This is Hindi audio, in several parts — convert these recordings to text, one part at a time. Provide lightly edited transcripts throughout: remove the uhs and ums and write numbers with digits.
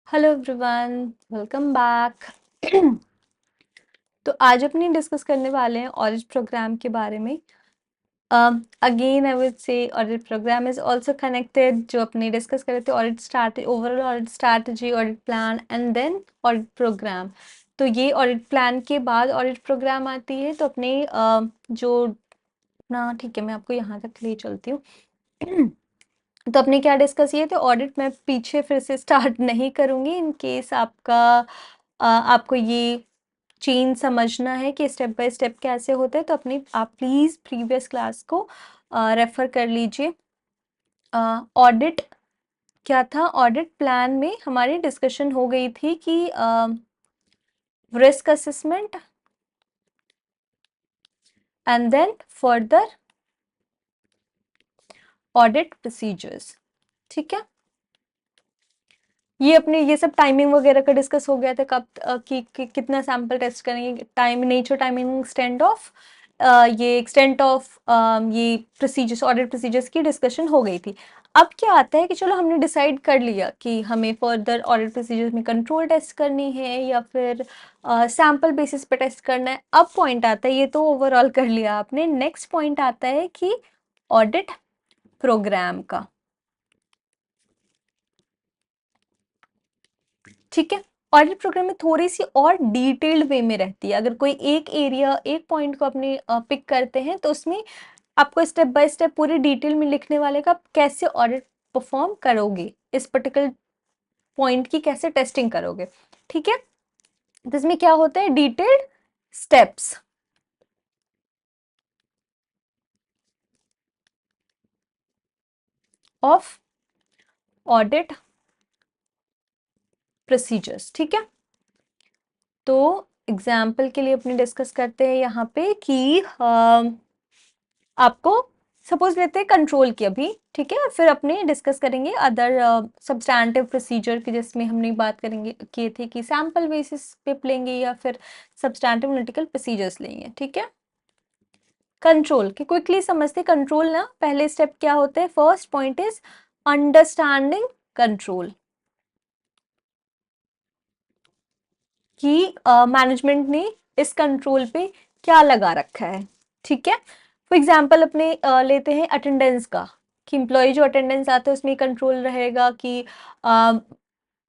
Hello everyone, welcome back. तो आज अपनी डिस्कस करने वाले हैं ऑडिट प्रोग्राम के बारे में। Again I will say audit program is also connected, जो अपने डिस्कस कर रहे थे audit start overall audit strategy, audit plan and then audit program. तो ये ऑडिट प्लान के बाद ऑडिट प्रोग्राम आती है। तो अपने जो अपना ठीक है, मैं आपको यहाँ तक ले चलती हूँ। तो अपने क्या डिस्कस किए थे ऑडिट, मैं पीछे फिर से स्टार्ट नहीं करूँगी इन केस आपको ये चेन समझना है कि स्टेप बाय स्टेप कैसे होते हैं। तो अपनी आप प्लीज़ प्रीवियस क्लास को रेफ़र कर लीजिए। ऑडिट क्या था, ऑडिट प्लान में हमारी डिस्कशन हो गई थी कि risk assessment and then further audit procedures. ठीक है, ये सब टाइमिंग वगैरह का डिस्कस हो गया था कब कि कितना सैंपल टेस्ट करेंगे, time nature timing extent of ये एक्सटेंट ऑफ ये प्रोसीजर्स, ऑडिट प्रोसीजर्स की डिस्कशन हो गई थी। अब क्या आता है कि चलो हमने डिसाइड कर लिया कि हमें फर्दर ऑडिट प्रोसीजर्स में कंट्रोल टेस्ट करनी है या फिर सैंपल बेसिस पे टेस्ट करना है। अब पॉइंट आता है, ये तो ओवरऑल कर लिया आपने, नेक्स्ट पॉइंट आता है कि ऑडिट प्रोग्राम का। ठीक है, ऑडिट प्रोग्राम में थोड़ी सी और डिटेल्ड वे में रहती है। अगर कोई एक एरिया, एक पॉइंट को अपने पिक करते हैं तो उसमें आपको स्टेप बाय स्टेप पूरी डिटेल में लिखने वाले का कैसे ऑडिट परफॉर्म करोगे, इस पर्टिकुलर पॉइंट की कैसे टेस्टिंग करोगे। ठीक है, तो इसमें क्या होता है, detailed steps of audit procedures. ठीक है, तो एग्जाम्पल के लिए अपने डिस्कस करते हैं यहाँ पे कि आपको सपोज लेते हैं कंट्रोल की अभी। ठीक है, फिर अपने डिस्कस करेंगे अदर सब्सटैंटिव प्रोसीजर की, जिसमें हमने बात करेंगे किए थे कि सैंपल बेसिस पे लेंगे या फिर सब्सटैंटिव एनालिटिकल प्रोसीजर्स लेंगे। ठीक है, कंट्रोल की क्विकली समझते। कंट्रोल ना, पहले स्टेप क्या होता है, first point is understanding control, कि मैनेजमेंट ने इस कंट्रोल पे क्या लगा रखा है। ठीक है, फॉर एग्जांपल अपने लेते हैं अटेंडेंस का, कि एम्प्लॉय जो अटेंडेंस आते हैं उसमें कंट्रोल रहेगा कि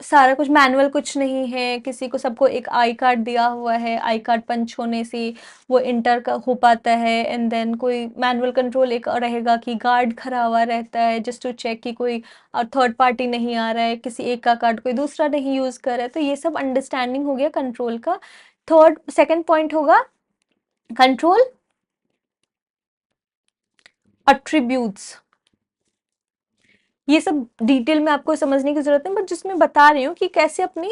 सारा कुछ मैनुअल कुछ नहीं है, किसी को सबको एक आई कार्ड दिया हुआ है, आई कार्ड पंच होने से वो इंटर का हो पाता है। एंड देन कोई मैनुअल कंट्रोल एक रहेगा कि गार्ड खड़ा हुआ रहता है जस्ट टू चेक कि कोई थर्ड पार्टी नहीं आ रहा है, किसी एक का कार्ड कोई दूसरा नहीं यूज कर रहा है। तो ये सब अंडरस्टैंडिंग हो गया कंट्रोल का। सेकंड पॉइंट होगा कंट्रोल अट्रीब्यूट्स। ये सब डिटेल में आपको समझने की जरूरत है, बट जिसमें बता रही हूँ कि कैसे अपनी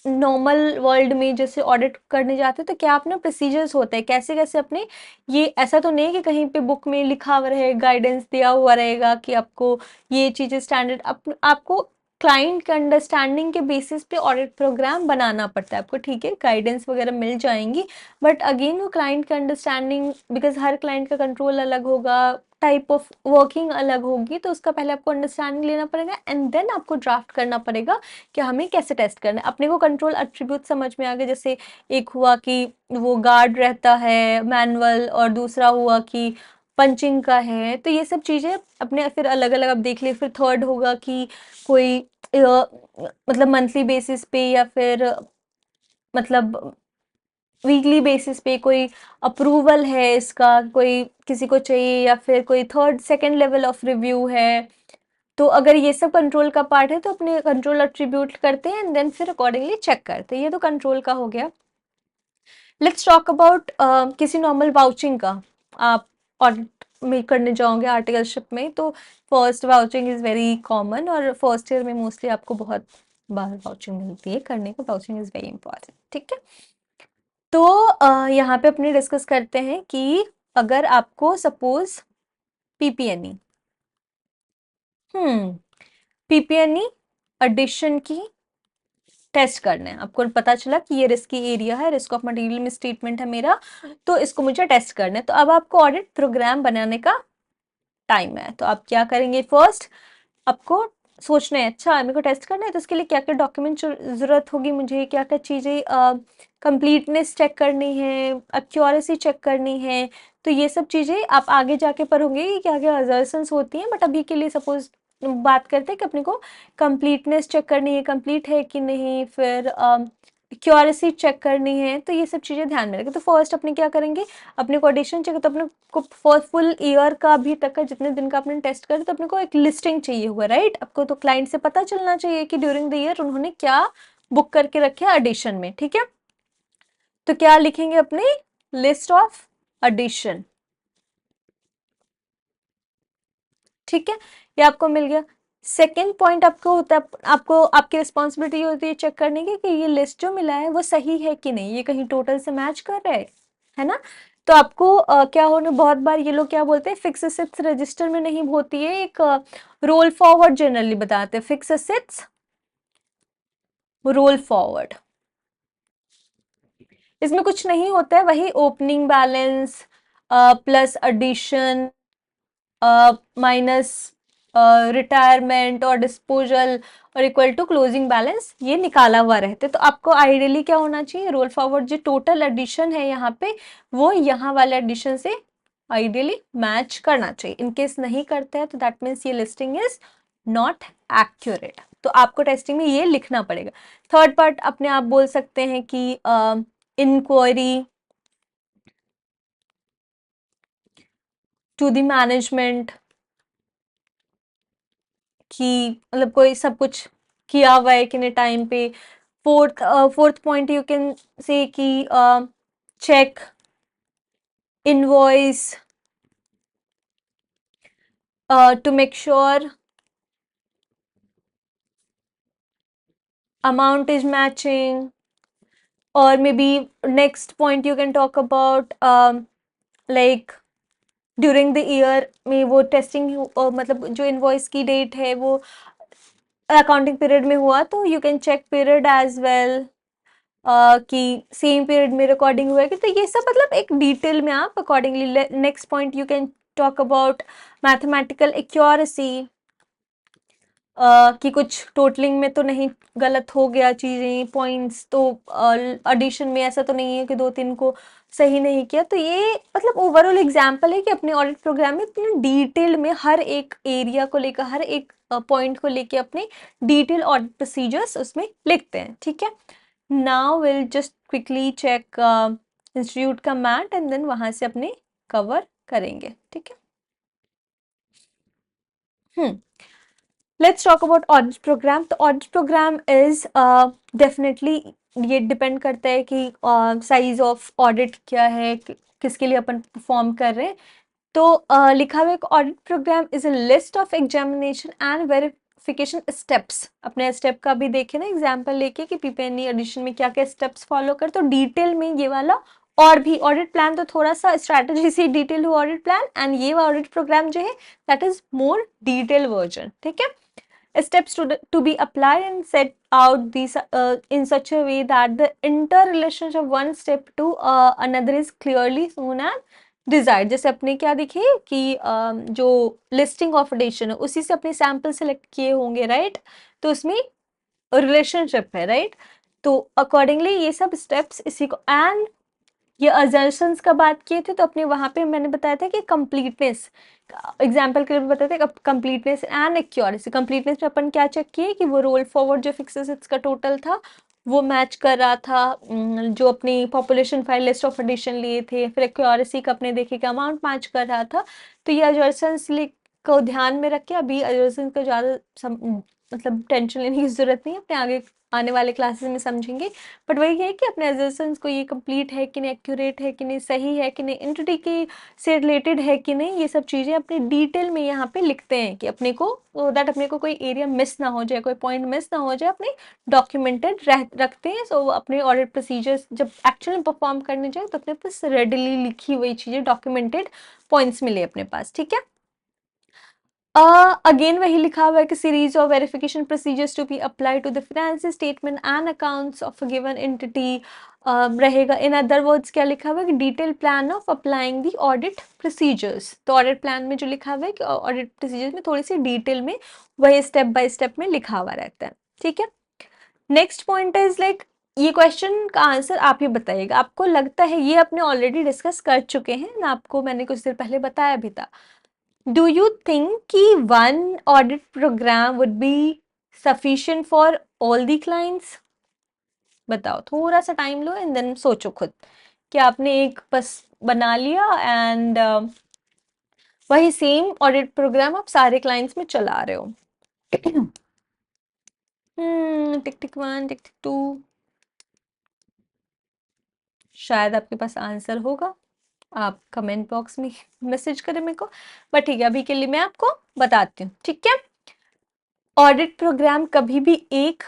नॉर्मल वर्ल्ड में जैसे ऑडिट करने जाते हैं तो क्या अपने प्रोसीजर्स होते हैं, कैसे कैसे अपने, ये ऐसा तो नहीं है कि कहीं पे बुक में लिखा हुआ रहे, गाइडेंस दिया हुआ रहेगा कि आपको ये चीज़ें स्टैंडर्ड आपको क्लाइंट के अंडरस्टैंडिंग के बेसिस पे ऑडिट प्रोग्राम बनाना पड़ता है आपको। ठीक है, गाइडेंस वगैरह मिल जाएंगी, बट अगेन वो क्लाइंट का अंडरस्टैंडिंग, बिकॉज हर क्लाइंट का कंट्रोल अलग होगा, टाइप ऑफ वर्किंग अलग होगी, तो उसका पहले आपको अंडरस्टैंडिंग लेना पड़ेगा एंड देन आपको ड्राफ्ट करना पड़ेगा कि हमें कैसे टेस्ट करना है। अपने को कंट्रोल अट्रीब्यूट समझ में आ गया, जैसे एक हुआ कि वो गार्ड रहता है मैनुअल, और दूसरा हुआ कि पंचिंग का है। तो ये सब चीज़ें अपने फिर अलग अलग अब देख लिए। फिर थर्ड होगा कि कोई मतलब मंथली बेसिस पे या फिर मतलब वीकली बेसिस पे कोई अप्रूवल है इसका, कोई किसी को चाहिए, या फिर कोई third second level of review है। तो अगर ये सब कंट्रोल का पार्ट है तो अपने कंट्रोल अट्रीब्यूट करते हैं एंड देन फिर अकॉर्डिंगली चेक करते हैं। ये तो कंट्रोल का हो गया। लेट्स टॉक अबाउट किसी नॉर्मल वाउचिंग का। आप ऑडिट में करने जाओगे आर्टिकलशिप में, तो first vouching is very common, और फर्स्ट ईयर में मोस्टली आपको बहुत बार वाउचिंग मिलती है करने को। Vouching is very important. ठीक है, तो यहाँ पे अपने डिस्कस करते हैं कि अगर आपको सपोज पीपीएनई पीपीएनई एडिशन की टेस्ट करना है, आपको पता चला कि ये रिस्की एरिया है, रिस्क ऑफ मटेरियल में स्टेटमेंट है मेरा, तो इसको मुझे टेस्ट करना है। तो अब आपको ऑडिट प्रोग्राम बनाने का टाइम है। तो आप क्या करेंगे, फर्स्ट आपको सोचना है, अच्छा मेरे को टेस्ट करना है तो उसके लिए क्या क्या डॉक्यूमेंट ज़रूरत होगी, मुझे क्या क्या चीज़ें कंप्लीटनेस चेक करनी है, एक्यूरेसी चेक करनी है। तो ये सब चीज़ें आप आगे जाके पढ़ोगे कि क्या क्या अजर्शंस होती हैं, बट अभी के लिए सपोज बात करते हैं कि अपने को कंप्लीटनेस चेक करनी है, कंप्लीट है कि नहीं, फिर एक्यूरेसी चेक करनी है। तो ये सब चीज़ें ध्यान में रखें। तो फर्स्ट अपने क्या करेंगे, अपने को ऑडिशन चाहिए तो अपने को फुल ईयर का अभी तक का जितने दिन का आपने टेस्ट करे तो अपने को एक लिस्टिंग चाहिए हुआ, राइट। आपको तो क्लाइंट से पता चलना चाहिए कि ड्यूरिंग द ईयर उन्होंने क्या बुक करके रखे ऑडिशन में, ठीक है। तो क्या लिखेंगे अपने, लिस्ट ऑफ ऑडिशन, ठीक है, ये आपको मिल गया। सेकेंड पॉइंट आपको होता है, आपको आपकी रिस्पॉन्सिबिलिटी होती है चेक करने की कि ये लिस्ट जो मिला है वो सही है कि नहीं, ये कहीं टोटल से मैच कर रहा है ना। तो आपको क्या होना, बहुत बार ये लोग क्या बोलते हैं, फिक्स एसेट्स रजिस्टर में नहीं होती है, एक रोल फॉरवर्ड जनरली बताते हैं, फिक्स एसेट्स रोल फॉरवर्ड। इसमें कुछ नहीं होता है, वही opening balance plus addition minus retirement और डिस्पोजल और इक्वल टू क्लोजिंग बैलेंस, ये निकाला हुआ रहते। तो आपको आइडियली क्या होना चाहिए, रोल फॉरवर्ड जो टोटल एडिशन है यहाँ पे वो यहाँ वाले एडिशन से आइडियली मैच करना चाहिए। इनकेस नहीं करते हैं तो दैट मीन्स ये लिस्टिंग इज नॉट एक्यूरेट। तो आपको टेस्टिंग में ये लिखना पड़ेगा। थर्ड पार्ट अपने आप बोल सकते हैं कि इंक्वायरी टू द मैनेजमेंट, कि मतलब कोई सब कुछ किया हुआ है कि नहीं टाइम पे। Fourth point you can say कि check invoice to make sure amount is matching, or maybe next point you can talk about like during the year में वो टेस्टिंग मतलब जो इनवॉइस की डेट है वो अकाउंटिंग पीरियड में हुआ तो you can check period as well कि सेम पीरियड में रिकॉर्डिंग हुआ है कि। तो ये सब मतलब एक डिटेल में आप accordingly. Next point you can talk about mathematical accuracy, कि कुछ टोटलिंग में तो नहीं गलत हो गया चीज़ें, पॉइंट्स तो एडिशन में ऐसा तो नहीं है कि दो तीन को सही नहीं किया। तो ये मतलब ओवरऑल एग्जांपल है कि अपने ऑडिट प्रोग्राम में इतने डिटेल में हर एक एरिया को लेकर, हर एक पॉइंट को लेके अपने डिटेल ऑडिट प्रोसीजर्स उसमें लिखते हैं, ठीक है। Now will just quickly check institute का मैट एंड देन वहां से अपने कवर करेंगे, ठीक है। Let's talk about audit program. तो ऑडिट प्रोग्राम इज डेफिनेटली, ये डिपेंड करता है कि साइज ऑफ ऑडिट क्या है, किसके लिए अपन परफॉर्म कर रहे हैं। तो लिखा हुआ एक audit program is a list of examination and verification steps. अपने स्टेप का भी देखे ना एग्जाम्पल लेके कि पीपीएनई एडिशन में क्या क्या स्टेप्स फॉलो कर। तो डिटेल में ये वाला, और भी ऑडिट प्लान तो थोड़ा सा स्ट्रैटेजी से डिटेल हुआ ऑडिट प्लान, एंड ये ऑडिट प्रोग्राम जो है that is more detail version, ठीक है। Steps to be applied and set out these in such a way that the interrelationship of one step to another is clearly shown and desired। जैसे अपने क्या दिखे कि जो लिस्टिंग ऑफ एडिशन है उसी से अपने सैंपल सेलेक्ट किए होंगे, राइट। तो उसमें रिलेशनशिप है, राइट। तो अकॉर्डिंगली ये सब स्टेप्स इसी को, एंड ये अजर्शंस का बात किए थे तो अपने वहां पे मैंने बताया था कि कंप्लीटनेस, एग्जाम्पल के लिए बताते हैं कंप्लीटनेस एंड एक्यूरेसी। कंप्लीटनेस में अपन क्या चेक किए कि वो रोल फॉरवर्ड जो फिक्स एसेट्स का टोटल था वो मैच कर रहा था जो अपनी population file list of addition लिए थे। फिर एक्यूरेसी का अपने देखे कि अमाउंट मैच कर रहा था। तो ये अजर्शंस को ध्यान में रख के अभी अजर्शंस को ज़्यादा मतलब टेंशन लेने की जरूरत नहीं है, अपने आगे आने वाले क्लासेस में समझेंगे। बट वही है कि अपने अजर्शंस को ये कंप्लीट है कि नहीं, एक्यूरेट है कि नहीं, सही है कि नहीं, एंटिटी की से रिलेटेड है कि नहीं, ये सब चीज़ें अपने डिटेल में यहाँ पे लिखते हैं कि अपने को दैट अपने को कोई एरिया मिस ना हो जाए, कोई पॉइंट मिस ना हो जाए, अपने डॉक्यूमेंटेड रखते हैं। सो अपने ऑडिट प्रोसीजर्स जब एक्चुअली परफॉर्म करने जाए तो अपने पास रेडिली लिखी हुई चीज़ें, डॉक्यूमेंटेड पॉइंट्स मिले अपने पास, ठीक है। अगेन वही लिखा हुआ है कि series of verification procedures to be apply to the financial statement and accounts of a given entity रहेगा। इन अदर वर्ड्स क्या लिखा हुआ है कि detail plan of applying the audit procedures. तो ऑडिट प्लान में जो लिखा हुआ है कि ऑडिट प्रोसीजर्स में थोड़ी सी डिटेल में वही स्टेप बाय स्टेप में लिखा हुआ रहता है। ठीक है, नेक्स्ट पॉइंट इज लाइक ये क्वेश्चन का आंसर आप ही बताइएगा। आपको लगता है ये अपने ऑलरेडी डिस्कस कर चुके हैं ना, आपको मैंने कुछ देर पहले बताया भी था। डू यू थिंक कि one audit program would be sufficient for all the clients? बताओ, थोड़ा सा टाइम लो एंड देन सोचो खुद कि आपने एक बस बना लिया एंड वही सेम ऑडिट प्रोग्राम आप सारे क्लाइंट्स में चला रहे हो। टिक टिक वन, टिक टिक टू, शायद आपके पास आंसर होगा, आप कमेंट बॉक्स में मैसेज करें मेरे को, बट ठीक है अभी के लिए मैं आपको बताती हूँ। ठीक है, ऑडिट प्रोग्राम कभी भी एक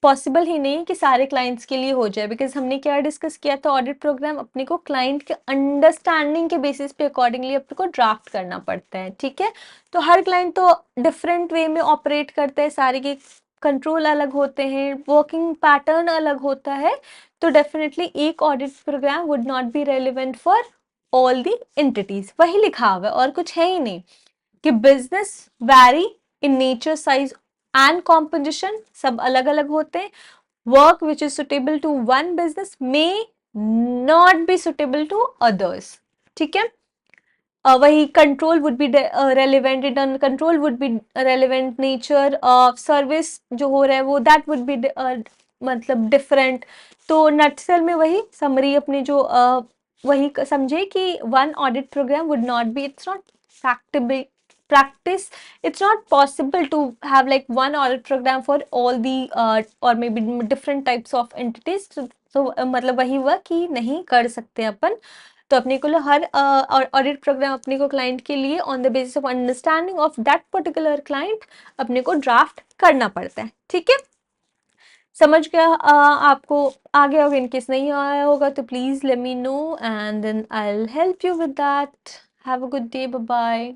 पॉसिबल ही नहीं कि सारे क्लाइंट्स के लिए हो जाए, बिकॉज हमने क्या डिस्कस किया था, ऑडिट प्रोग्राम अपने को क्लाइंट के अंडरस्टैंडिंग के बेसिस पे अकॉर्डिंगली अपने को ड्राफ्ट करना पड़ता है। ठीक है, तो हर क्लाइंट तो डिफरेंट वे में ऑपरेट करते हैं, सारे के कंट्रोल अलग होते हैं, वर्किंग पैटर्न अलग होता है, तो डेफिनेटली एक audit program would not be relevant for all the entities. वही लिखा हुआ है और कुछ है ही नहीं कि business vary in nature, size and composition, सब अलग अलग होते हैं। Work which is suitable to one business may not be suitable to others. ठीक है, वही control would be relevant, return control would be relevant, nature of service जो हो रहा है वो दैट वुड बी मतलब डिफरेंट। तो नटसेल में वही समरी अपने जो वही समझे कि one audit program would not B, it's not फैक्टेबल practice, it's not possible to have like one audit program for all the or maybe different types of entities। तो मतलब वही हुआ कि नहीं कर सकते अपन, तो अपने को हर ऑडिट प्रोग्राम अपने को क्लाइंट के लिए on the basis of understanding of that particular client अपने को ड्राफ्ट करना पड़ता है। ठीक है, समझ गया आपको? आगे होगा, इनकेस नहीं आया होगा तो please let me know and then I will help you with that. Have a good day, bye bye.